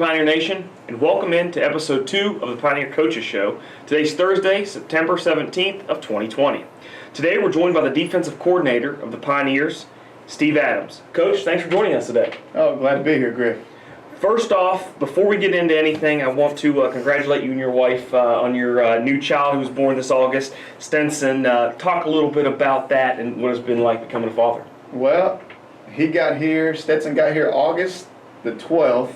Pioneer Nation, and welcome in to episode 2 of the Pioneer Coaches Show. Today's Thursday, September 17th of 2020. Today we're joined by the defensive coordinator of the Pioneers, Steve Adams. Coach, thanks for joining us today. Oh, glad to be here, Griff. First off, before we get into anything, I want to congratulate you and your wife on your new child who was born this August, Stenson. Talk a little bit about that and what it's been like becoming a father. Well, Stetson got here August the 12th,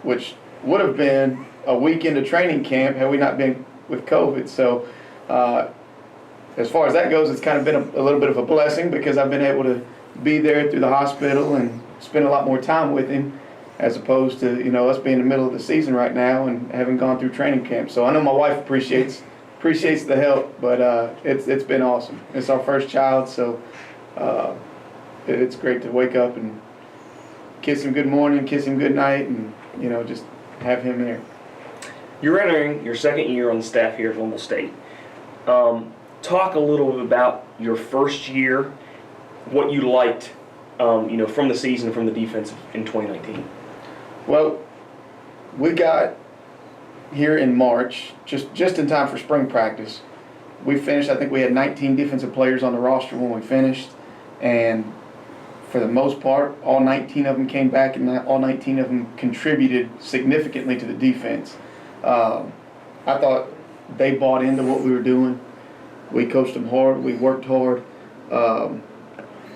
which would have been a week into training camp had we not been with COVID. So as far as that goes, it's kind of been a little bit of a blessing because I've been able to be there through the hospital and spend a lot more time with him as opposed to, us being in the middle of the season right now and having gone through training camp. So I know my wife appreciates the help, but it's been awesome. It's our first child, so it's great to wake up and kiss him good morning, kiss him good night, and just have him here. You're entering your second year on the staff here at Louisville State. Talk a little bit about your first year, what you liked, from the season, from the defense in 2019. Well, we got here in March, just in time for spring practice. We finished, I think we had 19 defensive players on the roster when we finished, and for the most part, all 19 of them came back and all 19 of them contributed significantly to the defense. I thought they bought into what we were doing. We coached them hard, we worked hard, and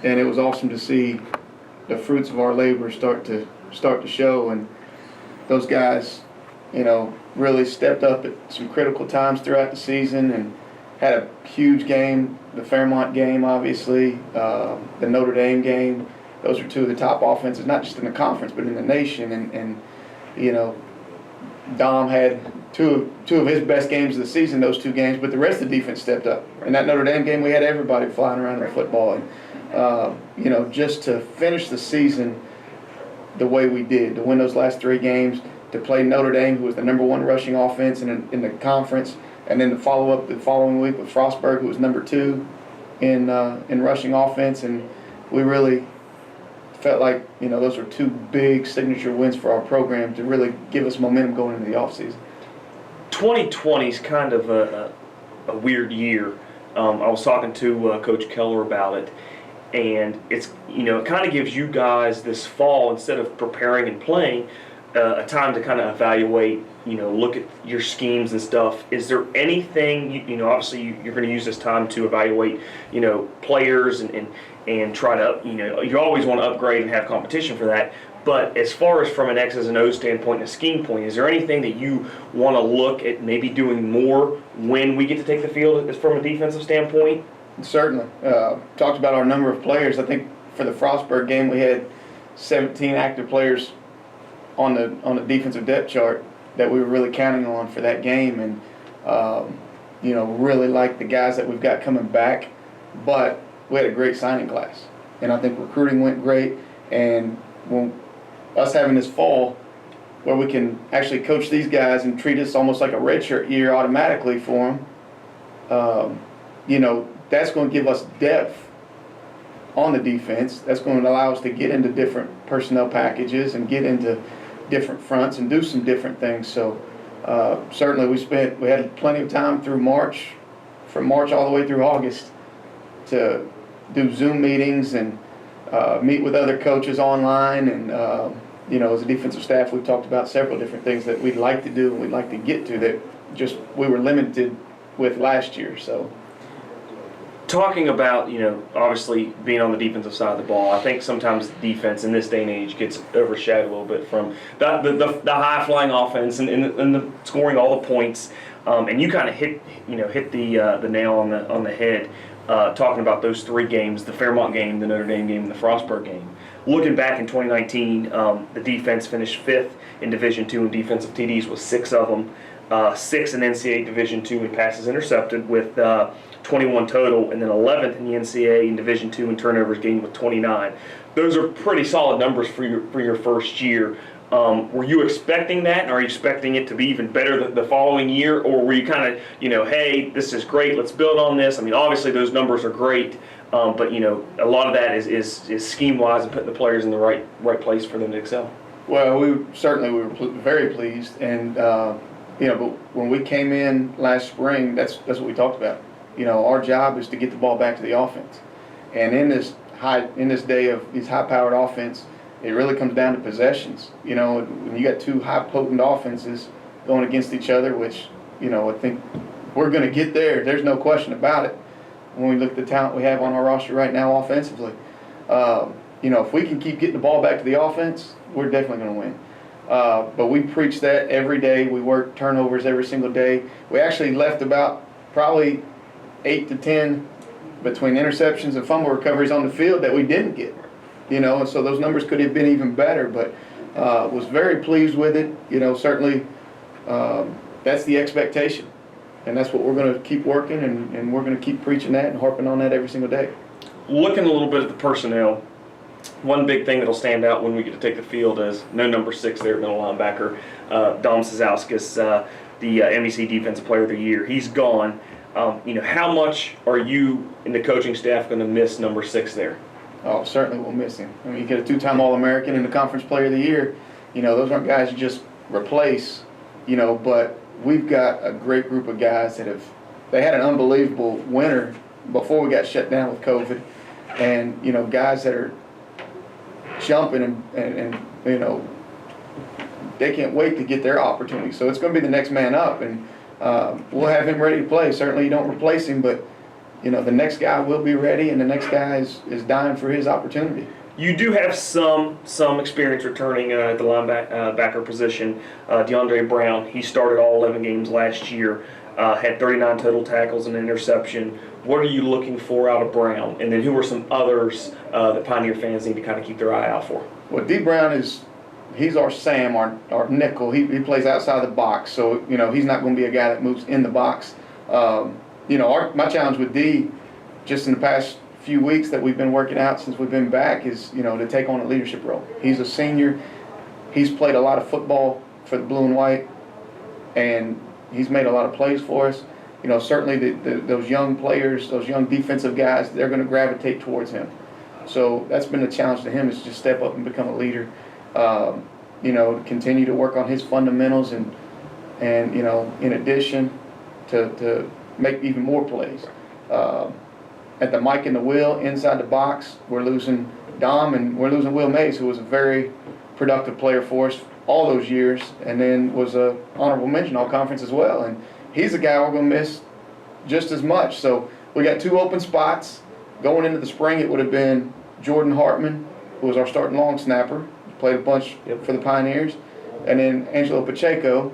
it was awesome to see the fruits of our labor start to show. And those guys, really stepped up at some critical times throughout the season and had a huge game. The Fairmont game, obviously, the Notre Dame game. Those are two of the top offenses, not just in the conference, but in the nation. And Dom had two of his best games of the season, those two games, but the rest of the defense stepped up. In that Notre Dame game, we had everybody flying around in football. And, just to finish the season the way we did, to win those last 3 games, to play Notre Dame, who was the #1 rushing offense in the conference, and then the follow-up the following week with Frostburg, who was #2 in rushing offense. And we really felt like, those were 2 big signature wins for our program to really give us momentum going into the offseason. 2020 is kind of a weird year. I was talking to Coach Keller about it, and it's, it kind of gives you guys this fall, instead of preparing and playing, a time to kind of evaluate, look at your schemes and stuff. Is there anything, obviously you're going to use this time to evaluate, players and try to, you always want to upgrade and have competition for that. But as far as from an X's and O's standpoint and a scheme point, is there anything that you want to look at maybe doing more when we get to take the field from a defensive standpoint? Certainly. Talked about our number of players. I think for the Frostburg game we had 17 active players on the defensive depth chart that we were really counting on for that game, and really like the guys that we've got coming back. But we had a great signing class, and I think recruiting went great. And when us having this fall where we can actually coach these guys and treat us almost like a redshirt year automatically for them, that's going to give us depth on the defense. That's going to allow us to get into different personnel packages and get into different fronts and do some different things. So certainly we had plenty of time through March, from March all the way through August, to do Zoom meetings and meet with other coaches online. And as a defensive staff, we've talked about several different things that we'd like to do and we'd like to get to that just we were limited with last year. So talking about, obviously being on the defensive side of the ball, I think sometimes defense in this day and age gets overshadowed a little bit from the high-flying offense and the scoring all the points. And you kind of hit the nail on the head talking about those 3 games, the Fairmont game, the Notre Dame game, and the Frostburg game. Looking back in 2019, the defense finished 5th in Division II in defensive TDs with 6 of them, 6 in NCAA Division II in passes intercepted with 21 total, and then 11th in the NCAA in Division II in turnovers gained with 29. Those are pretty solid numbers for your first year. Were you expecting that, and are you expecting it to be even better the following year, or were you kind of, hey, this is great, let's build on this? I mean, obviously those numbers are great, but a lot of that is scheme-wise and putting the players in the right place for them to excel. Well, we were very pleased, and but when we came in last spring, that's what we talked about. Our job is to get the ball back to the offense, and in this day of these high-powered offense, it really comes down to possessions. When you got two high-potent offenses going against each other, which I think we're going to get there. There's no question about it. When we look at the talent we have on our roster right now offensively, if we can keep getting the ball back to the offense, we're definitely going to win. But we preach that every day. We work turnovers every single day. We actually left about probably 8 to 10 between interceptions and fumble recoveries on the field that we didn't get. And so those numbers could have been even better, but was very pleased with it. Certainly that's the expectation. And that's what we're going to keep working, and we're going to keep preaching that and harping on that every single day. Looking a little bit at the personnel, one big thing that'll stand out when we get to take the field is no number 6 there, middle linebacker, Dom Sazowskis, the MEC Defensive Player of the Year. He's gone. How much are you and the coaching staff going to miss number 6 there? Oh, certainly we'll miss him. You get a 2-time All-American and the Conference Player of the Year. Those aren't guys you just replace, but we've got a great group of guys that they had an unbelievable winter before we got shut down with COVID. And, guys that are jumping and they can't wait to get their opportunity. So it's going to be the next man up, and we'll have him ready to play. Certainly you don't replace him, but, the next guy will be ready, and the next guy is dying for his opportunity. You do have some experience returning at the linebacker position. Deandre Brown, he started all 11 games last year, had 39 total tackles and an interception. What are you looking for out of Brown? And then who are some others that Pioneer fans need to kind of keep their eye out for? Well, D. Brown he's our Sam, our nickel. He plays outside the box, so he's not going to be a guy that moves in the box. My challenge with D, just in the past few weeks that we've been working out since we've been back, is to take on a leadership role. He's a senior. He's played a lot of football for the blue and white, and he's made a lot of plays for us. Certainly those young players, those young defensive guys, they're going to gravitate towards him. So that's been the challenge to him, is just step up and become a leader. Continue to work on his fundamentals and in addition to make even more plays. At the mic and the wheel, inside the box, we're losing Dom and we're losing Will Mays, who was a very productive player for us all those years, and then was a honorable mention all-conference as well. And he's a guy we're going to miss just as much. So we got 2 open spots. Going into the spring, it would have been Jordan Hartman, who was our starting long snapper, played a bunch for the Pioneers, and then Angelo Pacheco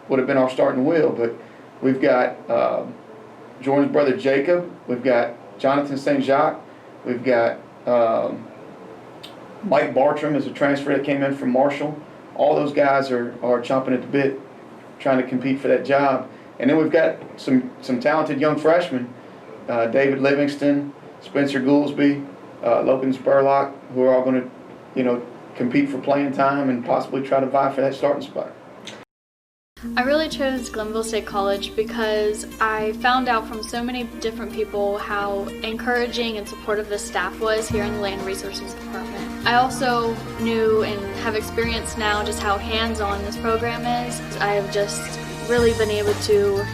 would have been our starting wheel. But we've got Jordan's brother Jacob, we've got Jonathan St. Jacques, we've got Mike Bartram as a transfer that came in from Marshall. All those guys are chomping at the bit, trying to compete for that job. And then we've got some talented young freshmen, David Livingston, Spencer Goolsby, Logan Spurlock, who are all going to, compete for playing time and possibly try to vie for that starting spot. I really chose Glenville State College because I found out from so many different people how encouraging and supportive the staff was here in the Land Resources Department. I also knew and have experienced now just how hands-on this program is. I have just really been able to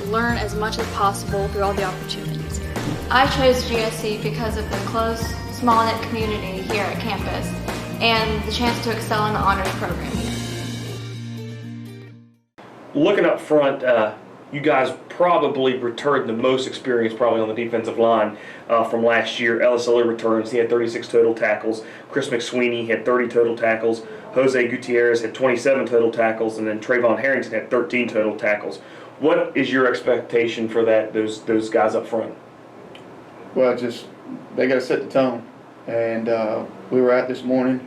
learn as much as possible through all the opportunities here. I chose GSC because of the close, small-knit community here at campus and the chance to excel in the honors program here. Looking up front, you guys probably returned the most experience probably on the defensive line from last year. Ellis Iller returns. He had 36 total tackles. Chris McSweeney had 30 total tackles. Jose Gutierrez had 27 total tackles. And then Trayvon Harrington had 13 total tackles. What is your expectation for those guys up front? Well, they got to set the tone. And we were out this morning,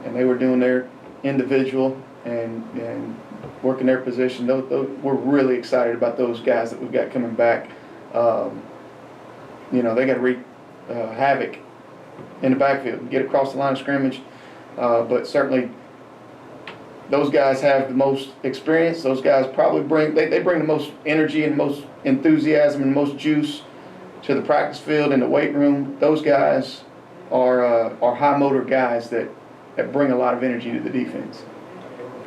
and they were doing their individual and working their position. We're really excited about those guys that we've got coming back. They got to wreak havoc in the backfield, get across the line of scrimmage. But certainly, those guys have the most experience. Those guys probably bring the most energy and most enthusiasm and most juice to the practice field and the weight room. Those guys are high motor guys that that bring a lot of energy to the defense.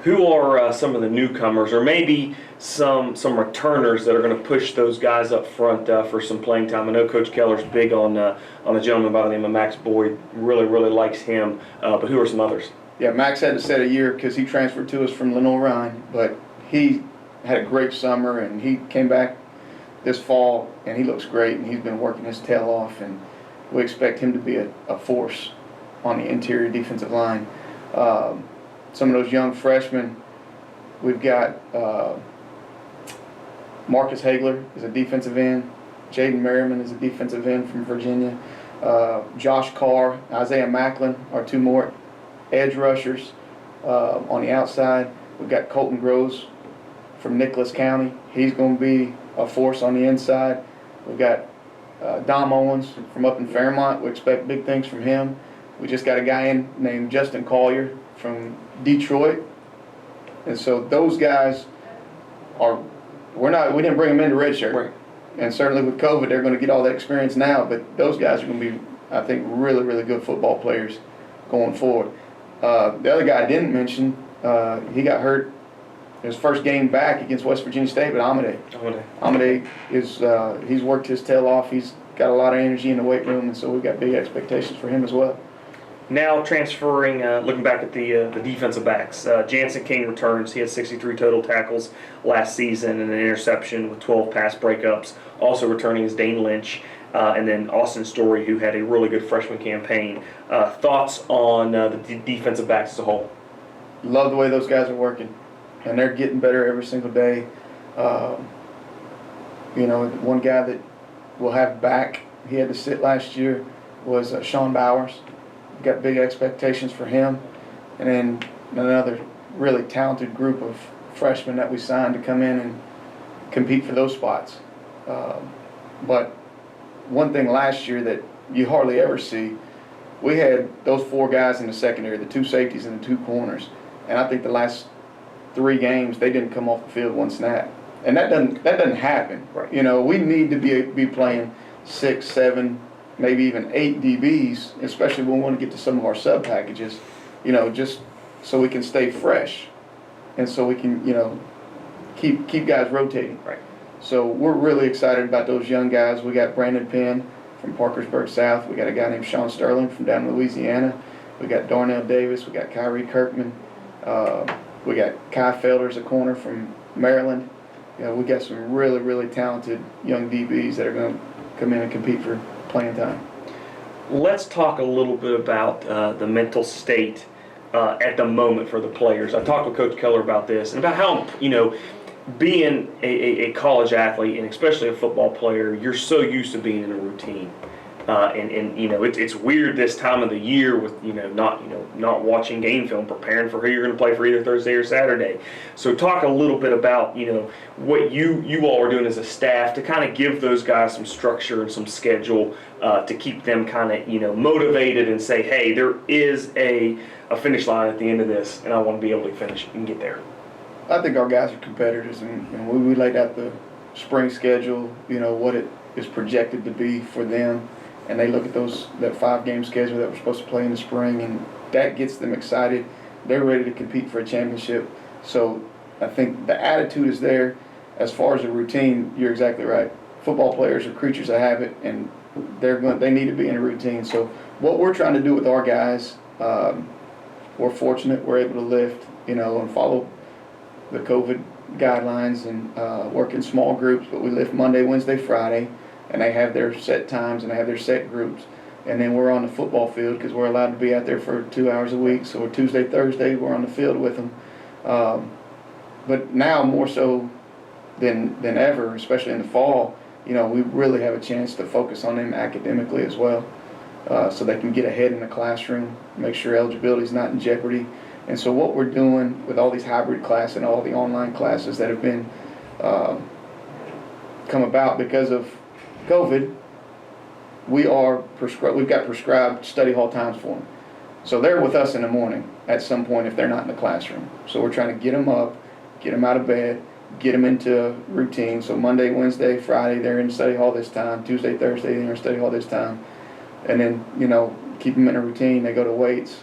Who are some of the newcomers, or maybe some returners that are going to push those guys up front for some playing time? I know Coach Keller's big on a gentleman by the name of Max Boyd. Really likes him. But who are some others? Yeah, Max had to set a year because he transferred to us from Lenoir-Rhyne, but he had a great summer, and he came back this fall, and he looks great, and he's been working his tail off, and we expect him to be a force on the interior defensive line. Some of those young freshmen, we've got Marcus Hagler is a defensive end. Jaden Merriman is a defensive end from Virginia. Josh Carr, Isaiah Macklin are two more edge rushers on the outside. We've got Colton Groves from Nicholas County. He's going to be a force on the inside. We've got Dom Owens from up in Fairmont. We expect big things from him. We just got a guy in named Justin Collier from Detroit. And so those guys we didn't bring them into redshirt. Right. And certainly with COVID, they're going to get all that experience now, but those guys are going to be, I think, really good football players going forward. The other guy I didn't mention, he got hurt his first game back against West Virginia State, but Amade is he's worked his tail off. He's got a lot of energy in the weight room, and so we've got big expectations for him as well. Now transferring, looking back at the defensive backs, Jansen King returns. He had 63 total tackles last season and an interception with 12 pass breakups. Also returning is Dane Lynch, and then Austin Story, who had a really good freshman campaign. Thoughts on the defensive backs as a whole? Love the way those guys are working, and they're getting better every single day. One guy that we'll have back, he had to sit last year, was Sean Bowers. Got big expectations for him, and then another really talented group of freshmen that we signed to come in and compete for those spots. But one thing last year that you hardly ever see, we had those four guys in the secondary, the two safeties and the two corners, and I think the last 3 games they didn't come off the field one snap, and that doesn't happen. Right. We need to be playing 6, 7. Maybe even 8 DBs, especially when we want to get to some of our sub packages, just so we can stay fresh, and so we can, keep guys rotating. Right. So we're really excited about those young guys. We got Brandon Penn from Parkersburg South. We got a guy named Sean Sterling from down in Louisiana. We got Darnell Davis. We got Kyrie Kirkman. We got Kai Felders, a corner from Maryland. We got some really talented young DBs that are going to come in and compete for playing time. Let's talk a little bit about the mental state at the moment for the players. I talked with Coach Keller about this and about how, being a college athlete and especially a football player, you're so used to being in a routine. It's weird this time of the year with not watching game film, preparing for who you're going to play for either Thursday or Saturday. So talk a little bit about what you all are doing as a staff to kind of give those guys some structure and some schedule to keep them kind of motivated and say, hey, there is a finish line at the end of this, and I want to be able to finish and get there. I think our guys are competitors, and we laid out the spring schedule, what it is projected to be for them. And they look at that 5-game schedule that we're supposed to play in the spring, and that gets them excited. They're ready to compete for a championship. So I think the attitude is there. As far as the routine, you're exactly right. Football players are creatures of habit, and they need to be in a routine. So what we're trying to do with our guys, we're fortunate we're able to lift, and follow the COVID guidelines and work in small groups. But we lift Monday, Wednesday, Friday. And they have their set times and they have their set groups. And then we're on the football field because we're allowed to be out there for 2 hours a week. So Tuesday, Thursday, we're on the field with them. But now more so than ever, especially in the fall, we really have a chance to focus on them academically as well, so they can get ahead in the classroom, make sure eligibility is not in jeopardy. And so what we're doing with all these hybrid classes and all the online classes that have been come about because of COVID, we've got prescribed study hall times for them. So they're with us in the morning at some point if they're not in the classroom. So we're trying to get them up, get them out of bed, get them into routine. So Monday, Wednesday, Friday, they're in study hall this time. Tuesday, Thursday, they're in study hall this time. And then, keep them in a routine. They go to weights.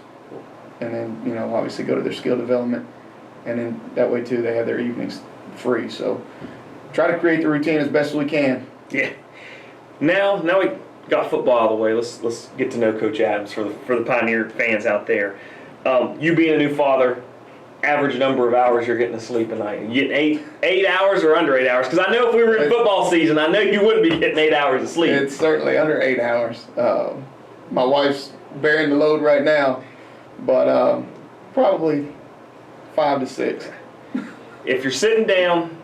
and then, you know, obviously go to their skill development. And then that way, too, they have their evenings free. So try to create the routine as best as we can. Yeah. Now we got football out of the way. Let's get to know Coach Adams for the Pioneer fans out there. You being a new father, average number of hours you're getting to sleep a night. You get eight hours or under 8 hours? Because I know if we were in football season, I know you wouldn't be getting 8 hours of sleep. It's certainly under 8 hours. My wife's bearing the load right now, but probably 5 to 6. If you're sitting down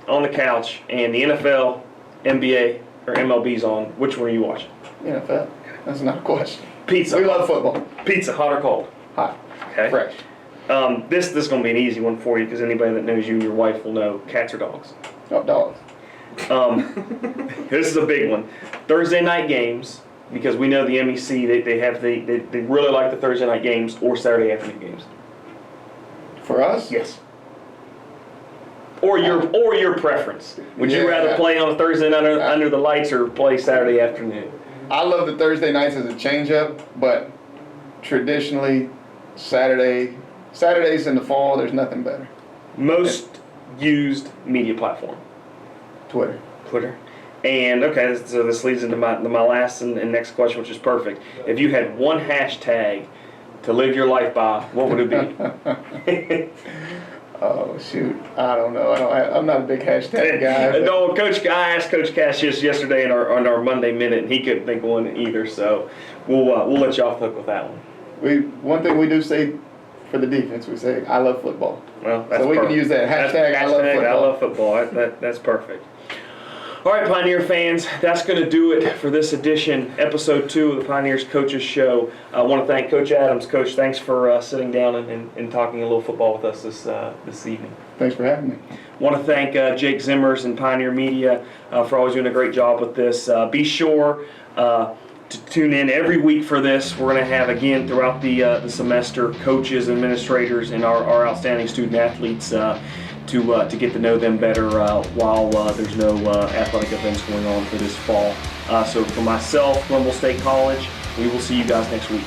on the couch and the NFL, NBA, or MLB's on, which one are you watching? NFL. That's not a question. Pizza. We love football. Pizza, hot or cold? Hot. Okay. Fresh. This is going to be an easy one for you because anybody that knows you and your wife will know cats or dogs. Oh, dogs. This is a big one. Thursday night games, because we know the MEC, they really like the Thursday night games or Saturday afternoon games. For us? Yes. Or your preference. Would you rather play on a Thursday night under the lights or play Saturday afternoon? I love the Thursday nights as a change-up, but traditionally Saturdays in the fall, there's nothing better. Most used media platform? Twitter. And okay, so this leads into my last and next question, which is perfect. If you had one hashtag to live your life by, what would it be? Oh, shoot. I don't know. I'm not a big hashtag guy. No, I asked Coach Cash yesterday on our Monday Minute, and he couldn't think of one either. So we'll let you off the hook with that one. One thing we do say for the defense, we say, I love football. Well, that's so we can use that hashtag, I love football. That's perfect. All right, Pioneer fans, that's going to do it for this edition, episode 2 of the Pioneers Coaches Show. I want to thank Coach Adams. Coach, thanks for sitting down and talking a little football with us this evening. Thanks for having me. I want to thank Jake Zimmers and Pioneer Media for always doing a great job with this. Be sure to tune in every week for this. We're going to have, again, throughout the semester, coaches, administrators, and our outstanding student athletes to get to know them better while there's no athletic events going on for this fall. So for myself, Glenville State College, we will see you guys next week.